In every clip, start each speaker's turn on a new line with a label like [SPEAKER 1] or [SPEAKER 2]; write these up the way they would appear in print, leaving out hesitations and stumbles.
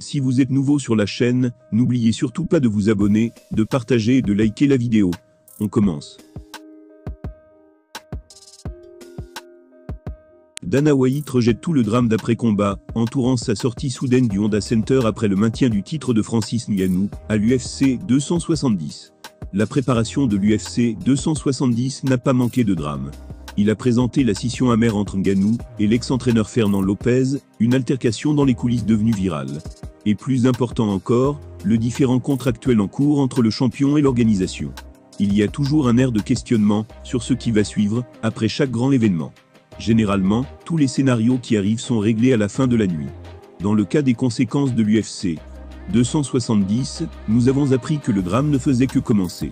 [SPEAKER 1] Si vous êtes nouveau sur la chaîne, n'oubliez surtout pas de vous abonner, de partager et de liker la vidéo. On commence. Dana White rejette tout le drame d'après-combat, entourant sa sortie soudaine du Honda Center après le maintien du titre de Francis Ngannou à l'UFC 270. La préparation de l'UFC 270 n'a pas manqué de drame. Il a présenté la scission amère entre Ngannou et l'ex-entraîneur Fernand Lopez, une altercation dans les coulisses devenue virale. Et plus important encore, le différend contractuel en cours entre le champion et l'organisation. Il y a toujours un air de questionnement sur ce qui va suivre après chaque grand événement. Généralement, tous les scénarios qui arrivent sont réglés à la fin de la nuit. Dans le cas des conséquences de l'UFC 270, nous avons appris que le drame ne faisait que commencer.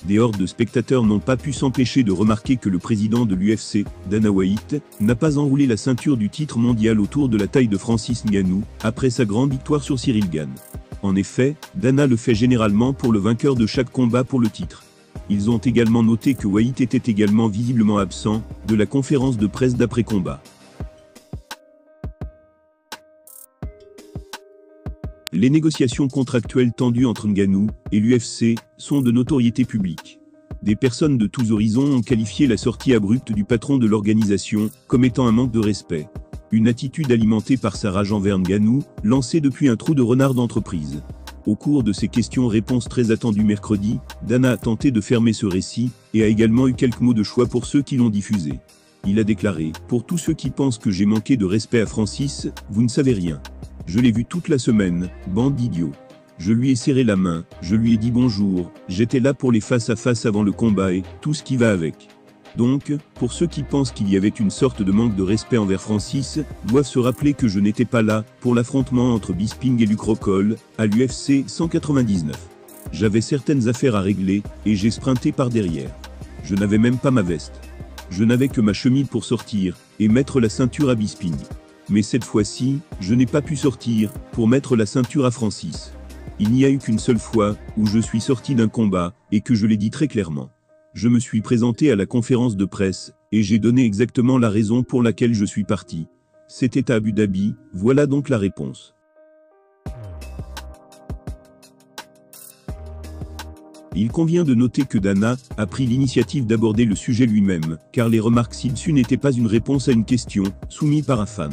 [SPEAKER 1] Des hordes de spectateurs n'ont pas pu s'empêcher de remarquer que le président de l'UFC, Dana White, n'a pas enroulé la ceinture du titre mondial autour de la taille de Francis Ngannou, après sa grande victoire sur Ciryl Gane. En effet, Dana le fait généralement pour le vainqueur de chaque combat pour le titre. Ils ont également noté que White était également visiblement absent de la conférence de presse d'après-combat. Les négociations contractuelles tendues entre Ngannou et l'UFC sont de notoriété publique. Des personnes de tous horizons ont qualifié la sortie abrupte du patron de l'organisation comme étant un manque de respect. Une attitude alimentée par sa rage envers Ngannou, lancée depuis un trou de renard d'entreprise. Au cours de ces questions-réponses très attendues mercredi, Dana a tenté de fermer ce récit et a également eu quelques mots de choix pour ceux qui l'ont diffusé. Il a déclaré « Pour tous ceux qui pensent que j'ai manqué de respect à Francis, vous ne savez rien. Je l'ai vu toute la semaine, bande d'idiots. Je lui ai serré la main, je lui ai dit bonjour, j'étais là pour les face-à-face avant le combat et tout ce qui va avec. Donc, pour ceux qui pensent qu'il y avait une sorte de manque de respect envers Francis, doivent se rappeler que je n'étais pas là pour l'affrontement entre Bisping et Luke Rockhold à l'UFC 199. J'avais certaines affaires à régler et j'ai sprinté par derrière. Je n'avais même pas ma veste. Je n'avais que ma chemise pour sortir et mettre la ceinture à Bisping. Mais cette fois-ci, je n'ai pas pu sortir pour mettre la ceinture à Francis. Il n'y a eu qu'une seule fois où je suis sorti d'un combat et que je l'ai dit très clairement. Je me suis présenté à la conférence de presse et j'ai donné exactement la raison pour laquelle je suis parti. C'était à Abu Dhabi, voilà donc la réponse. Il convient de noter que Dana a pris l'initiative d'aborder le sujet lui-même, car les remarques ci-dessus n'étaient pas une réponse à une question soumise par un fan.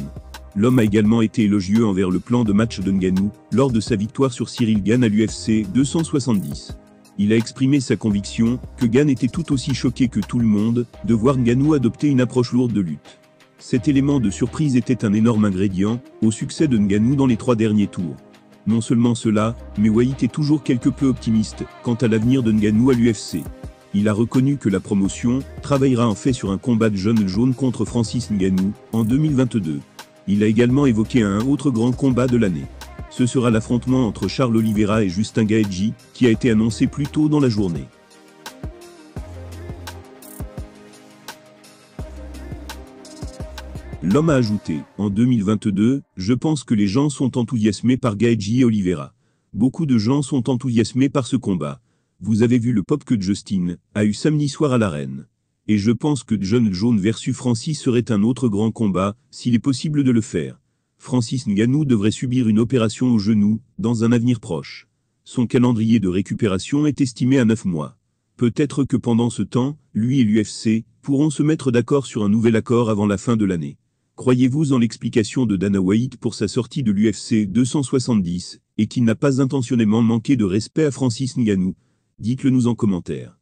[SPEAKER 1] L'homme a également été élogieux envers le plan de match de Ngannou lors de sa victoire sur Ciryl Gane à l'UFC 270. Il a exprimé sa conviction que Gane était tout aussi choqué que tout le monde de voir Ngannou adopter une approche lourde de lutte. Cet élément de surprise était un énorme ingrédient au succès de Ngannou dans les 3 derniers tours. Non seulement cela, mais White est toujours quelque peu optimiste quant à l'avenir de Ngannou à l'UFC. Il a reconnu que la promotion travaillera en fait sur un combat de John Jones contre Francis Ngannou en 2022. Il a également évoqué un autre grand combat de l'année. Ce sera l'affrontement entre Charles Oliveira et Justin Gaethje, qui a été annoncé plus tôt dans la journée. L'homme a ajouté, en 2022, je pense que les gens sont enthousiasmés par Gaethje et Oliveira. Beaucoup de gens sont enthousiasmés par ce combat. Vous avez vu le pop que Justin a eu samedi soir à l'arène. Et je pense que John Jones versus Francis serait un autre grand combat, s'il est possible de le faire. Francis Ngannou devrait subir une opération au genou, dans un avenir proche. Son calendrier de récupération est estimé à 9 mois. Peut-être que pendant ce temps, lui et l'UFC pourront se mettre d'accord sur un nouvel accord avant la fin de l'année. Croyez-vous en l'explication de Dana White pour sa sortie de l'UFC 270, et qu'il n'a pas intentionnellement manqué de respect à Francis Ngannou? Dites-le nous en commentaire.